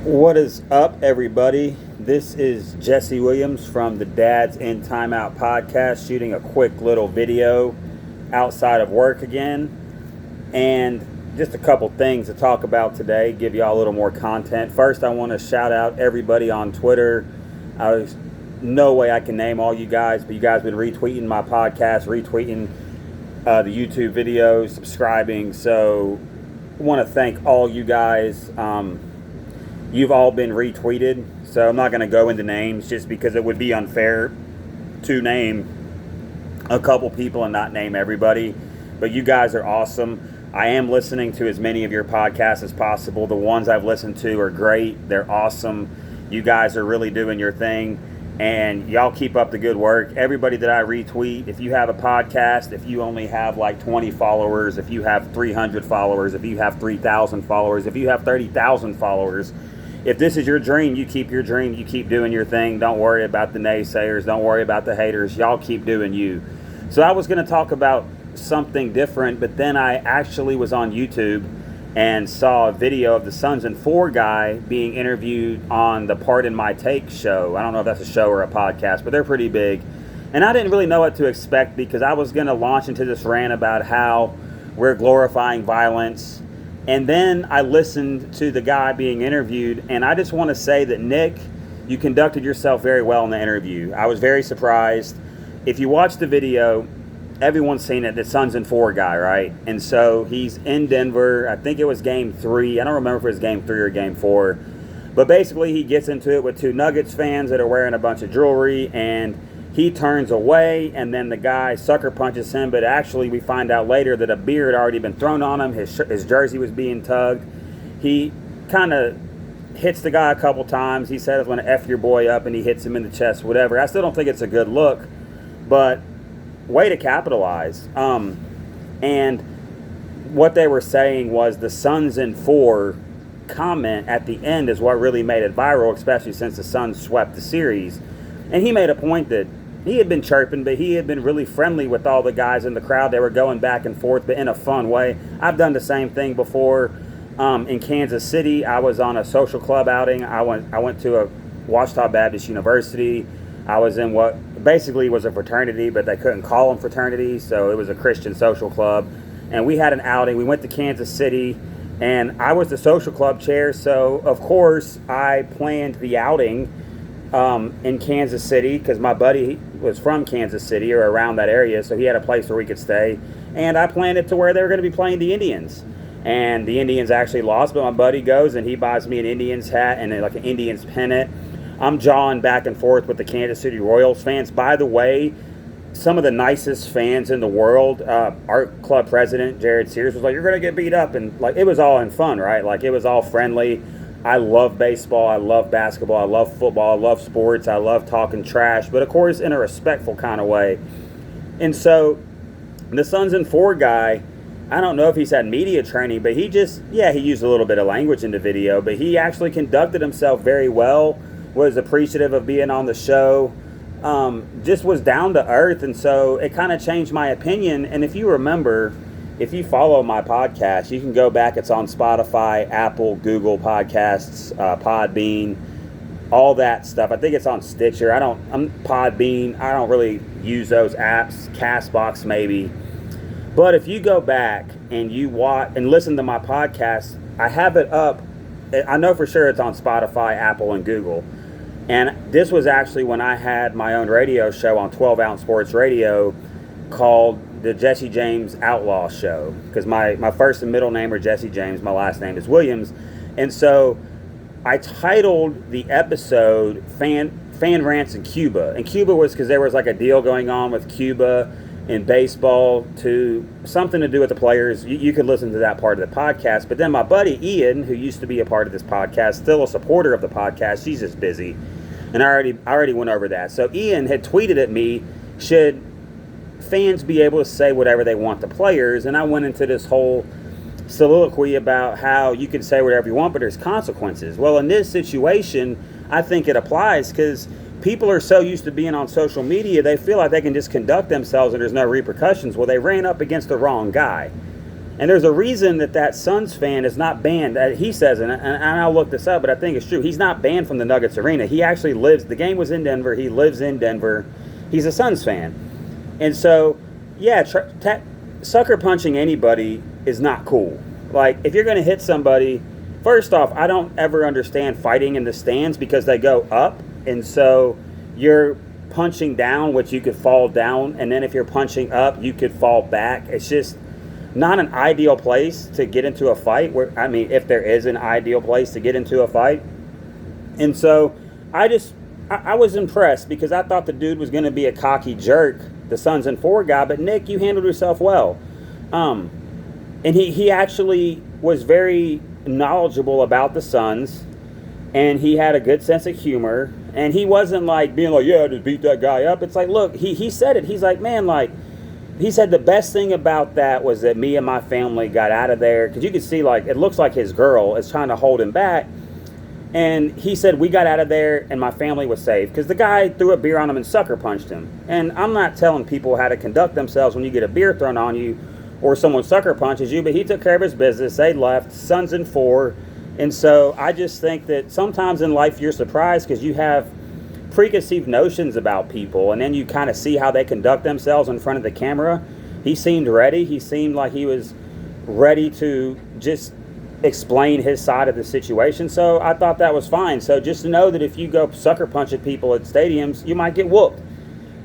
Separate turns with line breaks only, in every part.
What is up, everybody? This is Jesse Williams from the Dads in Timeout podcast, shooting a quick little video outside of work again. And just a couple things to talk about today, give y'all a little more content. First, I want to shout out everybody on Twitter. There's no way I can name all you guys, but you guys have been retweeting my podcast, retweeting the YouTube videos, subscribing. So I want to thank all you guys. You've all been retweeted, so I'm not going to go into names just because it would be unfair to name a couple people and not name everybody. But you guys are awesome. I am listening to as many of your podcasts as possible. The ones I've listened to are great. They're awesome. You guys are really doing your thing, and y'all keep up the good work. Everybody that I retweet, if you have a podcast, if you only have like 20 followers, if you have 300 followers, if you have 3,000 followers, if you have 30,000 followers, if this is your dream, you keep your dream. You keep doing your thing. Don't worry about the naysayers. Don't worry about the haters. Y'all keep doing you. So I was going to talk about something different, but then I actually was on YouTube and saw a video of the Sons and Four guy being interviewed on the Pardon My Take show. I don't know if that's a show or a podcast, but they're pretty big. And I didn't really know what to expect because I was going to launch into this rant about how we're glorifying violence. And then I listened to the guy being interviewed, and I just want to say that, Nick, you conducted yourself very well in the interview. I was very surprised. If you watch the video, everyone's seen it, the Sons and Four guy, right? And so he's in Denver. I think it was game 3. I don't remember if it was game 3 or game 4. But basically he gets into it with two Nuggets fans that are wearing a bunch of jewelry, and he turns away, and then the guy sucker punches him, but actually we find out later that a beer had already been thrown on him. His jersey was being tugged. He kind of hits the guy a couple times. He said, "I was going to F your boy up," and he hits him in the chest, whatever. I still don't think it's a good look, but way to capitalize. And what they were saying was the Sons and Four comment at the end is what really made it viral, especially since the Suns swept the series. And he made a point that he had been chirping, but he had been really friendly with all the guys in the crowd. They were going back and forth, but in a fun way. I've done the same thing before. In Kansas City, I was on a social club outing. I went to a Ouachita Baptist University. I was in what basically was a fraternity, but they couldn't call them fraternities, so it was a Christian social club. And we had an outing. We went to Kansas City, and I was the social club chair, so of course I planned the outing in Kansas City because my buddy was from Kansas City or around that area, so he had a place where we could stay. And I planned it to where they were going to be playing the Indians. And the Indians actually lost, but my buddy goes and he buys me an Indians hat and like an Indians pennant. I'm jawing back and forth with the Kansas City Royals fans. By the way, some of the nicest fans in the world. Our club president, Jared Sears, was like, "You're going to get beat up." And like, it was all in fun, right? Like, it was all friendly. I love baseball, I love basketball, I love football, I love sports, I love talking trash, but of course in a respectful kind of way. And so the Sons and Four guy, I don't know if he's had media training, but he used a little bit of language in the video, but he actually conducted himself very well, was appreciative of being on the show, just was down to earth, and so it kind of changed my opinion. And if you remember, if you follow my podcast, you can go back. It's on Spotify, Apple, Google Podcasts, Podbean, all that stuff. I think it's on Stitcher. I'm Podbean. I don't really use those apps. Castbox maybe. But if you go back and you watch and listen to my podcast, I have it up. I know for sure it's on Spotify, Apple, and Google. And this was actually when I had my own radio show on 12 Ounce Sports Radio called the Jesse James Outlaw Show, because my first and middle name are Jesse James, my last name is Williams. And so I titled the episode Fan Rants in Cuba. And Cuba was because there was like a deal going on with Cuba in baseball, to something to do with the players. You could listen to that part of the podcast. But then my buddy Ian, who used to be a part of this podcast, still a supporter of the podcast, she's just busy. And I already went over that. So Ian had tweeted at me, should fans be able to say whatever they want to players? And I went into this whole soliloquy about how you can say whatever you want, but there's consequences. Well, in this situation, I think it applies because people are so used to being on social media, they feel like they can just conduct themselves and there's no repercussions. Well, they ran up against the wrong guy. And there's a reason that Suns fan is not banned. He says, and I'll look this up, but I think it's true. He's not banned from the Nuggets arena. He actually lives, the game was in Denver. He lives in Denver. He's a Suns fan. And so, yeah, sucker punching anybody is not cool. Like, if you're going to hit somebody, first off, I don't ever understand fighting in the stands because they go up. And so you're punching down, which you could fall down. And then if you're punching up, you could fall back. It's just not an ideal place to get into a fight. If there is an ideal place to get into a fight. And so I was impressed because I thought the dude was going to be a cocky jerk, the Suns and 4 guy, but Nick, you handled yourself well. And he actually was very knowledgeable about the Suns, and he had a good sense of humor, and he wasn't like being like, yeah, just beat that guy up. It's like, look, he said it. He's like, man, like, he said the best thing about that was that me and my family got out of there, because you could see, like, it looks like his girl is trying to hold him back. And he said, we got out of there and my family was safe, because the guy threw a beer on him and sucker punched him. And I'm not telling people how to conduct themselves when you get a beer thrown on you or someone sucker punches you, but he took care of his business. They left, Suns in 4. And so I just think that sometimes in life you're surprised because you have preconceived notions about people, and then you kind of see how they conduct themselves in front of the camera. He seemed ready. He seemed like he was ready to just explain his side of the situation. So I thought that was fine. So just to know that if you go sucker punch at people at stadiums, you might get whooped.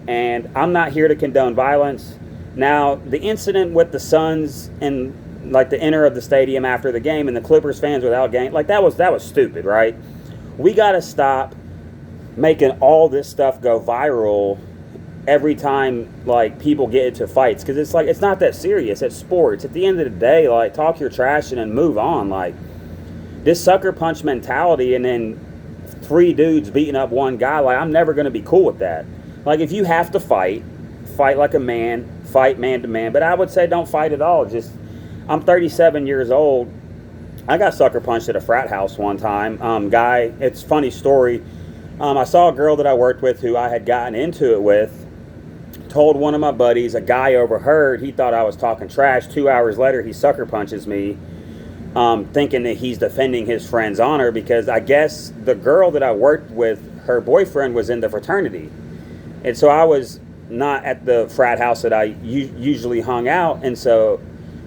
And I'm not here to condone violence. Now, the incident with the Suns and like the enter of the stadium after the game and the Clippers fans without game, like that was stupid, right? We got to stop making all this stuff go viral every time like people get into fights, because it's like, it's not that serious. It's sports. At the end of the day, like, talk your trash and then move on. Like, this sucker punch mentality and then 3 dudes beating up one guy, like, I'm never going to be cool with that. Like, if you have to fight like a man, fight man to man. But I would say don't fight at all. Just, I'm 37 years old. I got sucker punched at a frat house one time. It's a funny story. I saw a girl that I worked with who I had gotten into it with, told one of my buddies, a guy overheard, he thought I was talking trash. 2 hours later, he sucker punches me, thinking that he's defending his friend's honor, because I guess the girl that I worked with, her boyfriend was in the fraternity. And so I was not at the frat house that I usually hung out, and so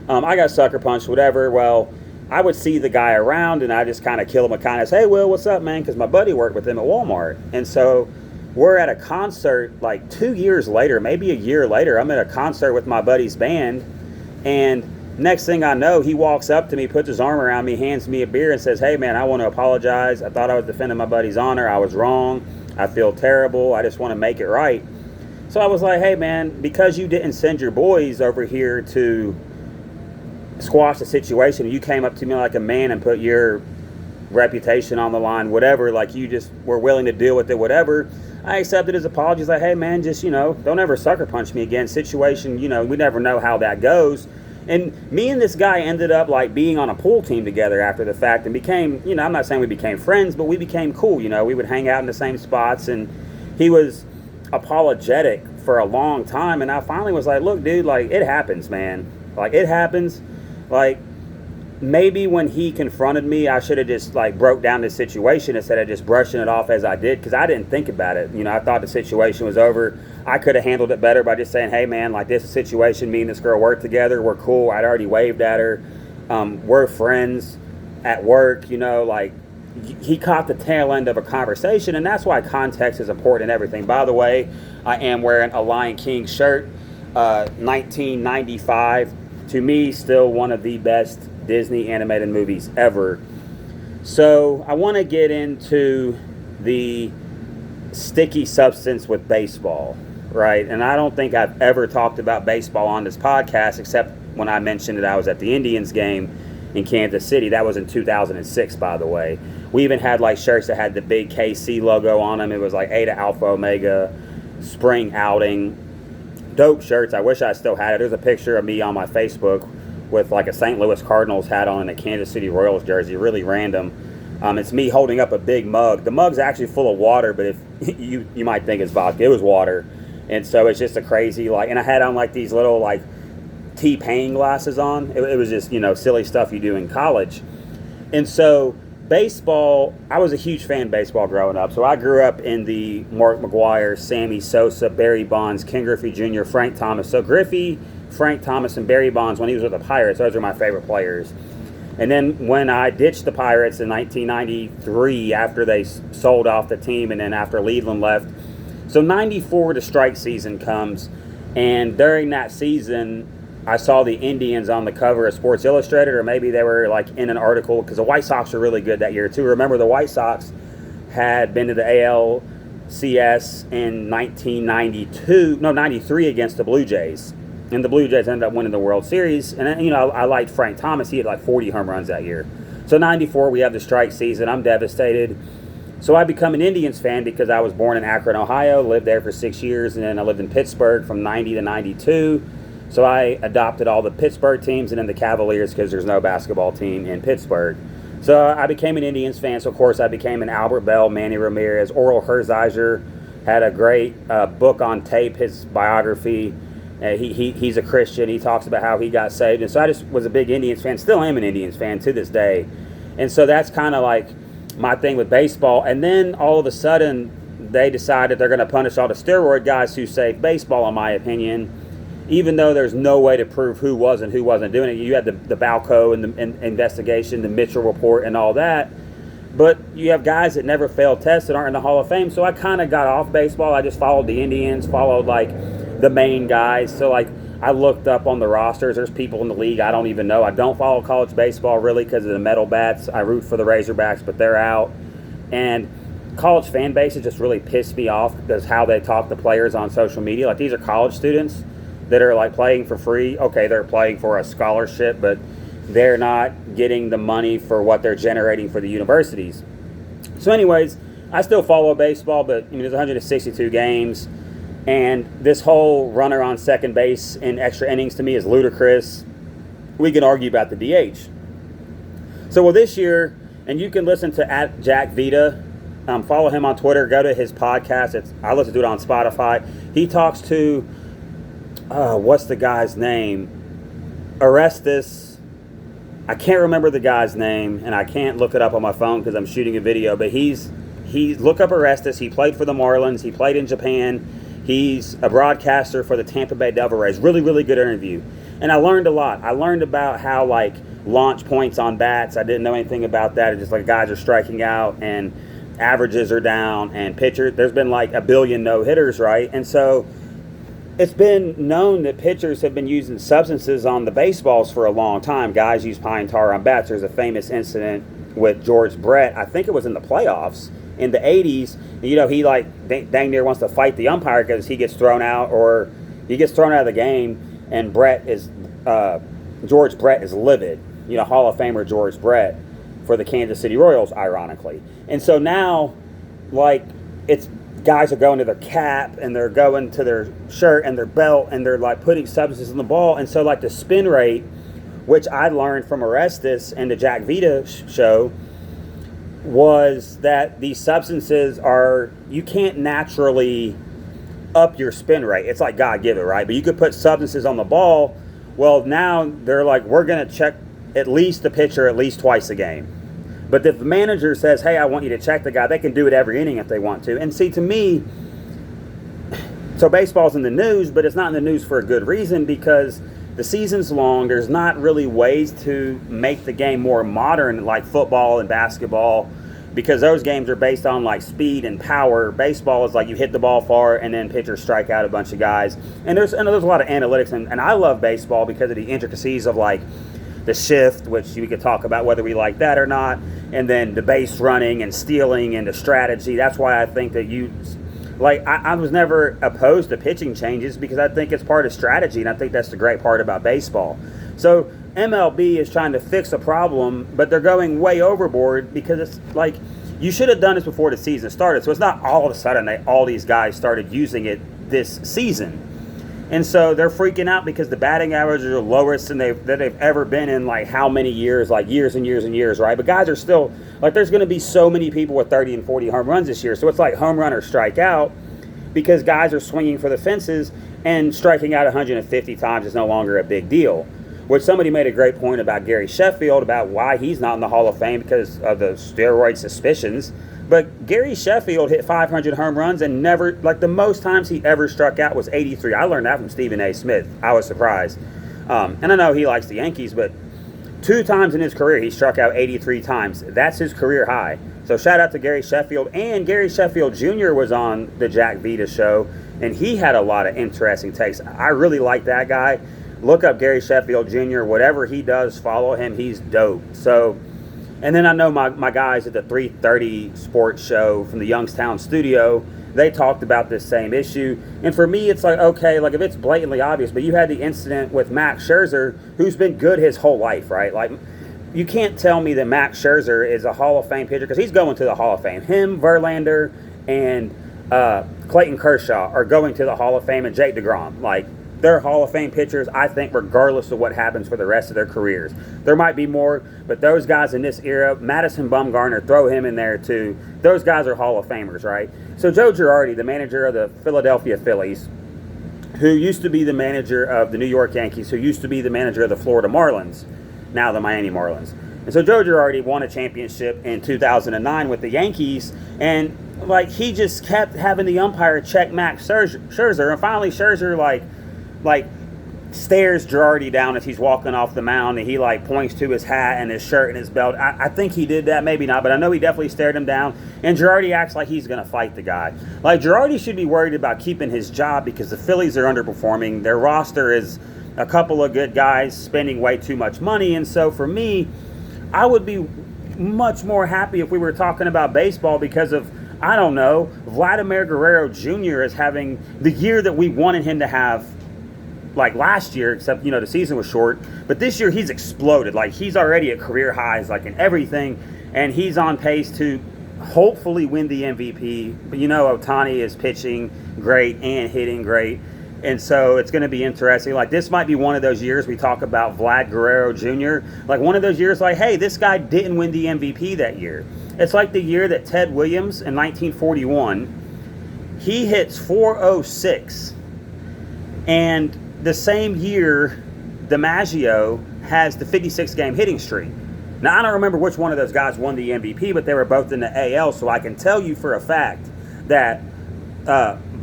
I got sucker punched, whatever. Well, I would see the guy around, and I just kind of kill him a kind of, hey, Will, what's up, man? Because my buddy worked with him at Walmart. And so we're at a concert like 2 years later, maybe a year later. I'm at a concert with my buddy's band, and next thing I know, he walks up to me, puts his arm around me, hands me a beer, and says, hey, man, I want to apologize. I thought I was defending my buddy's honor. I was wrong. I feel terrible. I just want to make it right. So I was like, hey, man, because you didn't send your boys over here to squash the situation, you came up to me like a man and put your reputation on the line, whatever, like you just were willing to deal with it, whatever. I accepted his apologies, like, hey, man, just, don't ever sucker punch me again. Situation, we never know how that goes. And me and this guy ended up like being on a pool team together after the fact, and became, I'm not saying we became friends, but we became cool. We would hang out in the same spots, and he was apologetic for a long time. And I finally was like, look, dude, like, it happens, man. Like, it happens. Like, maybe when he confronted me, I should have just like broke down the situation instead of just brushing it off as I did, because I didn't think about it. I thought the situation was over. I could have handled it better by just saying, hey, man, like, this is a situation, me and this girl work together, we're cool. I'd already waved at her. We're friends at work. Like, he caught the tail end of a conversation, and that's why context is important in everything. By the way, I am wearing a Lion King shirt, 1995. To me, still one of the best Disney animated movies ever. So I want to get into the sticky substance with baseball, right? And I don't think I've ever talked about baseball on this podcast, except when I mentioned that I was at the Indians game in Kansas City. That was in 2006, by the way. We even had like shirts that had the big KC logo on them. It was like Eta Alpha Omega spring outing. Dope shirts. I wish I still had it. There's a picture of me on my Facebook with like a St. Louis Cardinals hat on and a Kansas City Royals jersey. Really random. It's me holding up a big mug. The mug's actually full of water, but if you might think it's vodka, it was water. And so it's just a crazy, like, and I had on like these little like T-Pain glasses on. It was just, silly stuff you do in college. And so baseball, I was a huge fan of baseball growing up. So I grew up in the Mark McGwire, Sammy Sosa, Barry Bonds, Ken Griffey Jr., Frank Thomas. So Griffey, Frank Thomas, and Barry Bonds, when he was with the Pirates, those are my favorite players. And then when I ditched the Pirates in 1993 after they sold off the team and then after Leland left, so 94, the strike season comes. And during that season, I saw the Indians on the cover of Sports Illustrated, or maybe they were like in an article, because the White Sox were really good that year too. Remember, the White Sox had been to the ALCS in 93 against the Blue Jays. And the Blue Jays ended up winning the World Series. And, I liked Frank Thomas. He had like 40 home runs that year. So 94, we have the strike season. I'm devastated. So I become an Indians fan because I was born in Akron, Ohio, lived there for 6 years, and then I lived in Pittsburgh from 90 to 92. So I adopted all the Pittsburgh teams and then the Cavaliers because there's no basketball team in Pittsburgh. So I became an Indians fan. So, of course, I became an Albert Bell, Manny Ramirez. Oral Herzog had a great book on tape, his biography. He's a Christian. He talks about how he got saved. And so I just was a big Indians fan. Still am an Indians fan to this day. And so that's kind of like my thing with baseball. And then all of a sudden they decided they're going to punish all the steroid guys who saved baseball, in my opinion, even though there's no way to prove who was and who wasn't doing it. You had the Balco and the investigation, the Mitchell report and all that. But you have guys that never failed tests that aren't in the Hall of Fame. So I kind of got off baseball. I just followed the Indians, followed like the main guys. So like I looked up on the rosters. There's people in the league I don't even know. I don't follow college baseball really because of the metal bats. I root for the Razorbacks, but they're out. And college fan bases just really pissed me off because how they talk to players on social media. Like, these are college students that are like playing for free. Okay, they're playing for a scholarship, but they're not getting the money for what they're generating for the universities. So anyways, I still follow baseball, but there's 162 games, and this whole runner on second base in extra innings to me is ludicrous. We can argue about the DH. So this year, and you can listen to @JackVita, follow him on Twitter, go to his podcast. I listen to it on Spotify. He talks to what's the guy's name? Orestes. I can't remember the guy's name, and I can't look it up on my phone because I'm shooting a video, but look up Orestes. He played for the Marlins. He played in Japan. He's a broadcaster for the Tampa Bay Devil Rays. Really, really good interview. And I learned a lot. I learned about how, like, launch points on bats. I didn't know anything about that. It's just like guys are striking out and averages are down, and pitchers, there's been like a billion no-hitters, right? And so it's been known that pitchers have been using substances on the baseballs for a long time. Guys use pine tar on bats. There's a famous incident with George Brett. I think it was in the playoffs in the 80s. He like dang near wants to fight the umpire because he gets thrown out, or he gets thrown out of the game, and George Brett is livid. Hall of Famer George Brett for the Kansas City Royals, ironically. And so now, like, it's guys are going to their cap and they're going to their shirt and their belt and they're like putting substances in the ball. And so like the spin rate, which I learned from Orestes and the Jack Vita show, was that these substances you can't naturally up your spin rate. It's like God give it, right? But you could put substances on the ball. Well, now they're like, we're going to check at least the pitcher at least twice a game. But if the manager says, hey, I want you to check the guy, they can do it every inning if they want to. And see, to me, so baseball's in the news, but it's not in the news for a good reason, because the season's long. There's not really ways to make the game more modern like football and basketball, because those games are based on like speed and power. Baseball is like you hit the ball far and then pitchers strike out a bunch of guys. And there's a lot of analytics, and I love baseball because of the intricacies of like the shift, which we could talk about whether we like that or not, and then the base running and stealing and the strategy. That's why I think that I was never opposed to pitching changes, because I think it's part of strategy, and I think that's the great part about baseball. So MLB is trying to fix a problem, but they're going way overboard, because it's like you should have done this before the season started. So it's not all of a sudden all these guys started using it this season. And so they're freaking out because the batting averages are the lowest than they've ever been in like how many years, like years and years and years, right? But guys are still, like, there's going to be so many people with 30 and 40 home runs this year. So it's like home run or strike out, because guys are swinging for the fences. and striking out 150 times is no longer a big deal. Which somebody made a great point about Gary Sheffield about why he's not in the Hall of Fame because of the steroid suspicions. But Gary Sheffield hit 500 home runs and never, like the most times he ever struck out was 83. I learned that from Stephen A. Smith. I was surprised. And I know he likes the Yankees, but 2 times in his career he struck out 83 times. That's his career high. So shout out to Gary Sheffield. And Gary Sheffield Jr. was on the Jack Vita show, and he had a lot of interesting takes. I really like that guy. Look up Gary Sheffield Jr. Whatever he does, follow him. He's dope. So, and then I know my guys at the 330 Sports Show from the Youngstown studio, they talked about this same issue. And for me, it's like, okay, like if it's blatantly obvious, but you had the incident with Max Scherzer, who's been good his whole life, right? Like, you can't tell me that Max Scherzer is a Hall of Fame pitcher because he's going to the Hall of Fame. Him, Verlander, and Clayton Kershaw are going to the Hall of Fame, and Jake DeGrom. Like, they're Hall of Fame pitchers, I think, regardless of what happens for the rest of their careers. There might be more, but those guys in this era, Madison Bumgarner, throw him in there too. Those guys are Hall of Famers, right? So Joe Girardi, the manager of the Philadelphia Phillies, who used to be the manager of the New York Yankees, who used to be the manager of the Florida Marlins, now the Miami Marlins. And so Joe Girardi won a championship in 2009 with the Yankees, and like he just kept having the umpire check Max Scherzer, and finally Scherzer like stares Girardi down as he's walking off the mound, and he like points to his hat and his shirt and his belt. I think he did that, maybe not, but I know he definitely stared him down, and Girardi acts like he's going to fight the guy. Like, Girardi should be worried about keeping his job because the Phillies are underperforming. Their roster is a couple of good guys spending way too much money, and so for me, I would be much more happy if we were talking about baseball because of, I don't know, Vladimir Guerrero Jr. is having the year that we wanted him to have like last year, except, you know, the season was short. But this year he's exploded. Like, he's already at career highs, like in everything, and he's on pace to hopefully win the MVP. But you know, Ohtani is pitching great and hitting great. And so it's going to be interesting. Like, this might be one of those years we talk about Vlad Guerrero Jr. Like, one of those years like, hey, this guy didn't win the MVP that year. It's like the year that Ted Williams in 1941, he hits 406. And the same year, DiMaggio has the 56-game hitting streak. Now, I don't remember which one of those guys won the MVP, but they were both in the AL, so I can tell you for a fact that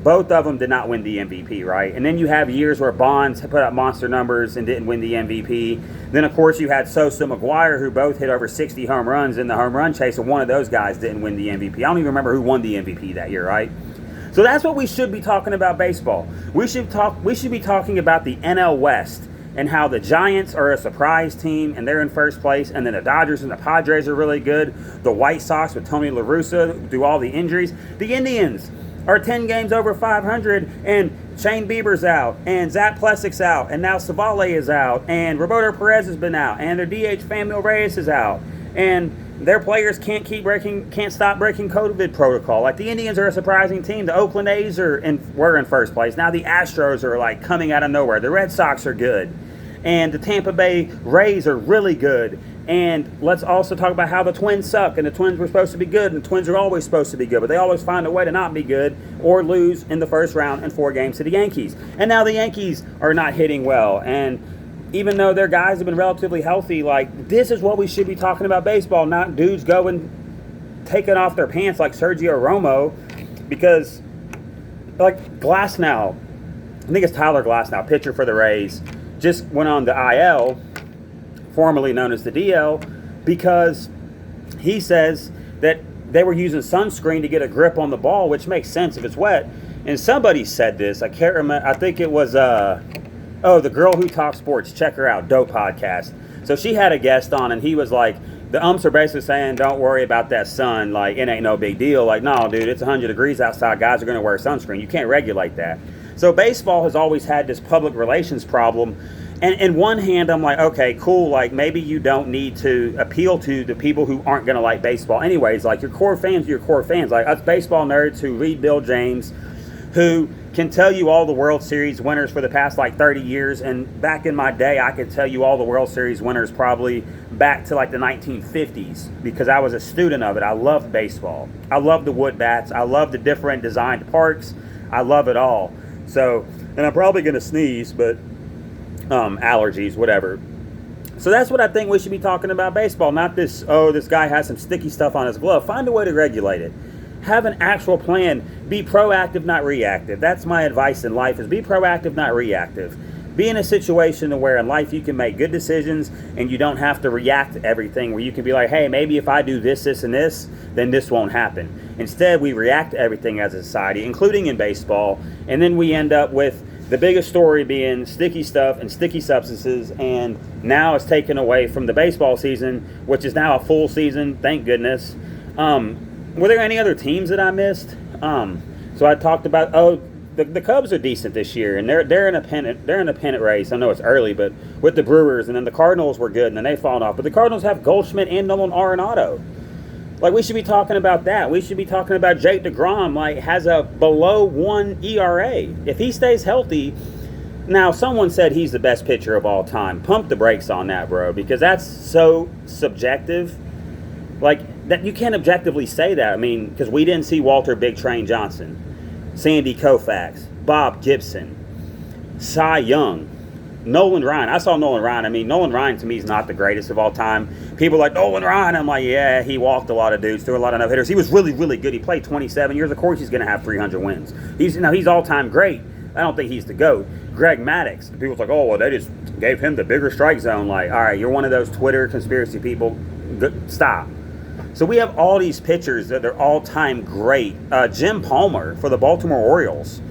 both of them did not win the MVP, right? And then you have years where Bonds put up monster numbers and didn't win the MVP. Then, of course, you had Sosa and McGuire, who both hit over 60 home runs in the home run chase, and one of those guys didn't win the MVP. I don't even remember who won the MVP that year, right? So that's what we should be talking about baseball. We should be talking about the NL West and how the Giants are a surprise team and they're in first place, and then the Dodgers and the Padres are really good. The White Sox with Tony La Russa do all the injuries. The Indians are 10 games over 500, and Shane Bieber's out, and Zach Plesic's out, and now Savale is out, and Roberto Perez has been out, and their DH Famil Reyes is out, and their players can't stop breaking COVID protocol. Like, the Indians are a surprising team. The Oakland A's were in first place. Now the Astros are like coming out of nowhere. The Red Sox are good, and the Tampa Bay Rays are really good. And let's also talk about how the Twins suck, and the Twins were supposed to be good, and the Twins are always supposed to be good, but they always find a way to not be good or lose in the first round in 4 games to the Yankees. And now the Yankees are not hitting well, and even though their guys have been relatively healthy, like, this is what we should be talking about baseball, not dudes going, taking off their pants like Sergio Romo, because, like, Glasnow, I think it's Tyler Glasnow, pitcher for the Rays, just went on the IL, formerly known as the DL, because he says that they were using sunscreen to get a grip on the ball, which makes sense if it's wet. And somebody said this, I can't remember, I think it was, the Girl Who Talks Sports, check her out, dope podcast. So she had a guest on, and he was like, the umps are basically saying, don't worry about that sun, like, it ain't no big deal. Like, no, dude, it's 100 degrees outside, guys are going to wear sunscreen. You can't regulate that. So baseball has always had this public relations problem. And in one hand, I'm like, okay, cool, like, maybe you don't need to appeal to the people who aren't going to like baseball anyways. Like, your core fans are your core fans. Like, us baseball nerds who read Bill James, who can tell you all the World Series winners for the past, like, 30 years. And back in my day, I could tell you all the World Series winners probably back to, like, the 1950s, because I was a student of it. I loved baseball. I loved the wood bats. I loved the different designed parks. I love it all. So, And I'm probably going to sneeze, but allergies, whatever. So that's what I think we should be talking about baseball, not this, oh, this guy has some sticky stuff on his glove. Find a way to regulate it. Have an actual plan. Be proactive, not reactive. That's my advice in life, is be proactive, not reactive. Be in a situation where in life you can make good decisions and you don't have to react to everything, where you can be like, hey, maybe if I do this, this, and this, then this won't happen. Instead, we react to everything as a society, including in baseball, and then we end up with the biggest story being sticky stuff and sticky substances, and now it's taken away from the baseball season, which is now a full season, thank goodness. Were there any other teams that I missed? So I talked about, the Cubs are decent this year, and they're in a pennant race. I know it's early, but with the Brewers, and then the Cardinals were good, and then they've fallen off. But the Cardinals have Goldschmidt and Nolan Arenado. Like, we should be talking about that. We should be talking about Jake DeGrom, like, has a below 1 ERA. If he stays healthy, now someone said he's the best pitcher of all time. Pump the brakes on that, bro, because that's so subjective. Like, that you can't objectively say that. I mean, because we didn't see Walter Big Train Johnson, Sandy Koufax, Bob Gibson, Cy Young, Nolan Ryan. I saw Nolan Ryan. I mean, Nolan Ryan to me is not the greatest of all time. People are like, Nolan Ryan. I'm like, yeah, he walked a lot of dudes, threw a lot of no-hitters. He was really, really good. He played 27 years. Of course he's going to have 300 wins. He's all-time great. I don't think he's the GOAT. Greg Maddux. People's like, oh, well, they just gave him the bigger strike zone. Like, all right, you're one of those Twitter conspiracy people. Stop. So we have all these pitchers that are all-time great. Jim Palmer for the Baltimore Orioles.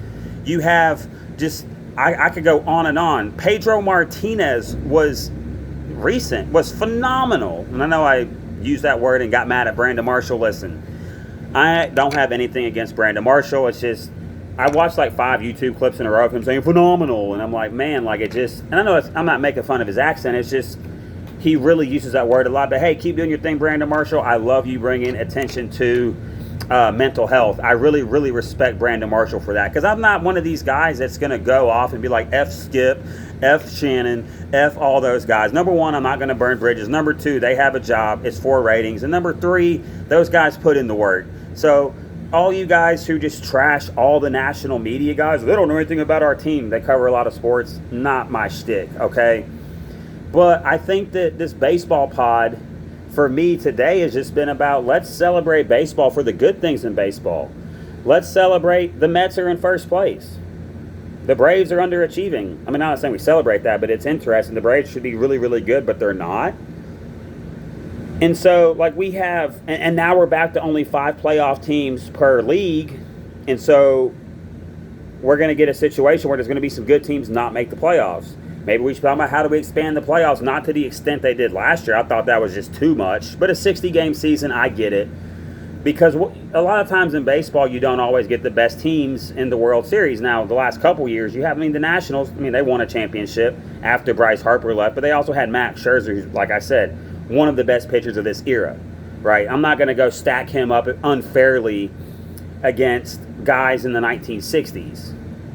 You have just... I could go on and on. Pedro Martinez was phenomenal. And I know I used that word and got mad at Brandon Marshall. Listen, I don't have anything against Brandon Marshall. It's just, I watched like 5 YouTube clips in a row of him saying phenomenal. And I'm like, man, like it just, and I know I'm not making fun of his accent. It's just, he really uses that word a lot. But hey, keep doing your thing, Brandon Marshall. I love you bringing attention to mental health. I really, really respect Brandon Marshall for that, because I'm not one of these guys that's going to go off and be like, F Skip, F Shannon, F all those guys. Number one, I'm not going to burn bridges. Number two, they have a job. It's for ratings. And number three, those guys put in the work. So all you guys who just trash all the national media guys, they don't know anything about our team. They cover a lot of sports. Not my shtick, okay? But I think that this baseball pod for me today has just been about, let's celebrate baseball for the good things in baseball. Let's celebrate the Mets are in first place. The Braves are underachieving. I mean, I'm not saying we celebrate that, but it's interesting. The Braves should be really, really good, but they're not. And so, like, we have, and now we're back to only 5 playoff teams per league. And so we're going to get a situation where there's going to be some good teams not make the playoffs. Maybe we should talk about how do we expand the playoffs, not to the extent they did last year. I thought that was just too much. But a 60-game season, I get it. Because a lot of times in baseball, you don't always get the best teams in the World Series. Now, the last couple years, you have, I mean, the Nationals, I mean, they won a championship after Bryce Harper left. But they also had Max Scherzer, who's, like I said, one of the best pitchers of this era. Right? I'm not going to go stack him up unfairly against guys in the 1960s.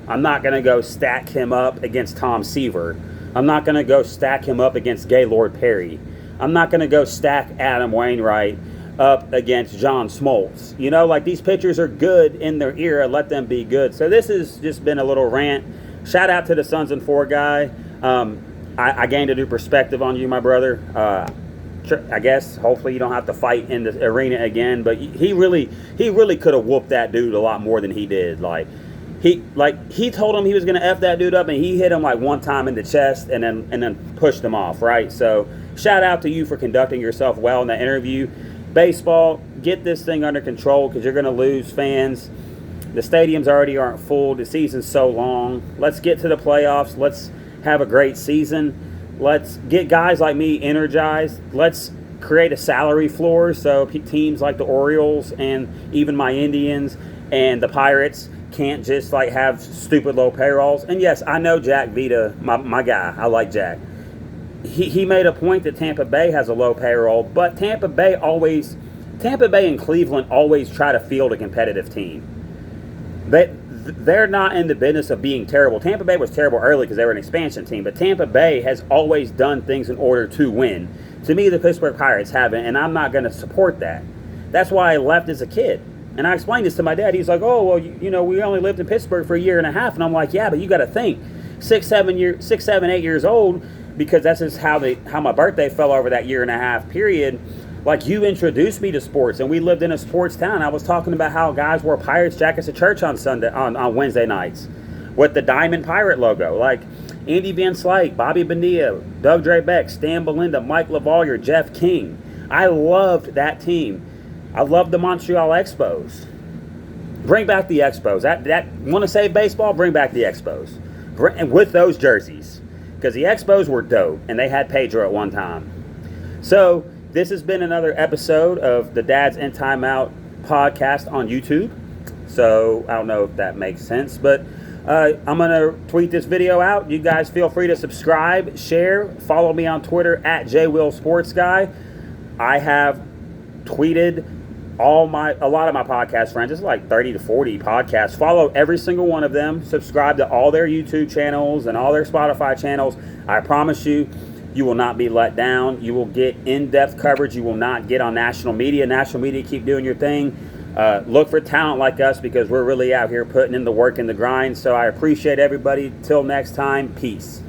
I'm not going to go stack him up against Tom Seaver. I'm not going to go stack him up against Gaylord Perry. I'm not going to go stack Adam Wainwright up against John Smoltz. You know, like, these pitchers are good in their era. Let them be good. So this has just been a little rant. Shout out to the Sons and Four guy. I gained a new perspective on you, my brother. I guess hopefully you don't have to fight in the arena again. But he really could have whooped that dude a lot more than he did. He told him he was going to F that dude up, and he hit him like one time in the chest and then pushed him off, right? So shout out to you for conducting yourself well in that interview. Baseball, get this thing under control, because you're going to lose fans. The stadiums already aren't full. The season's so long. Let's get to the playoffs. Let's have a great season. Let's get guys like me energized. Let's create a salary floor so teams like the Orioles and even my Indians and the Pirates can't just like have stupid low payrolls. And yes, I know Jack Vita, my guy. I like Jack. He made a point that Tampa Bay has a low payroll, but Tampa Bay and Cleveland always try to field a competitive team. They're not in the business of being terrible. Tampa Bay was terrible early because they were an expansion team, but Tampa Bay has always done things in order to win. To me, the Pittsburgh Pirates haven't, and I'm not going to support that. That's why I left as a kid. And I explained this to my dad. He's like, oh, well, you know, we only lived in Pittsburgh for a year and a half. And I'm like, yeah, but you got to think, 6, 7, 8 years old, because that's just how my birthday fell over that year and a half period. Like, you introduced me to sports, and we lived in a sports town. I was talking about how guys wore Pirates jackets to church on Wednesday nights with the Diamond Pirate logo. Like, Andy Van Slyke, Bobby Bonilla, Doug Drabeck, Stan Belinda, Mike LaValliere, Jeff King. I loved that team. I loved the Montreal Expos. Bring back the Expos. That want to save baseball? Bring back the Expos. And with those jerseys. Because the Expos were dope, and they had Pedro at one time. So, this has been another episode of the Dads in Timeout podcast on YouTube. So, I don't know if that makes sense, but I'm going to tweet this video out. You guys feel free to subscribe, share, follow me on Twitter at JWillSportsGuy. I have tweeted a lot of my podcast friends. It's like 30 to 40 podcasts. Follow every single one of them. Subscribe to all their YouTube channels and all their Spotify channels. I promise you, you will not be let down. You will get in-depth coverage you will not get on national media. National media, keep doing your thing. Look for talent like us, because we're really out here putting in the work and the grind. So I appreciate everybody. Till next time, peace.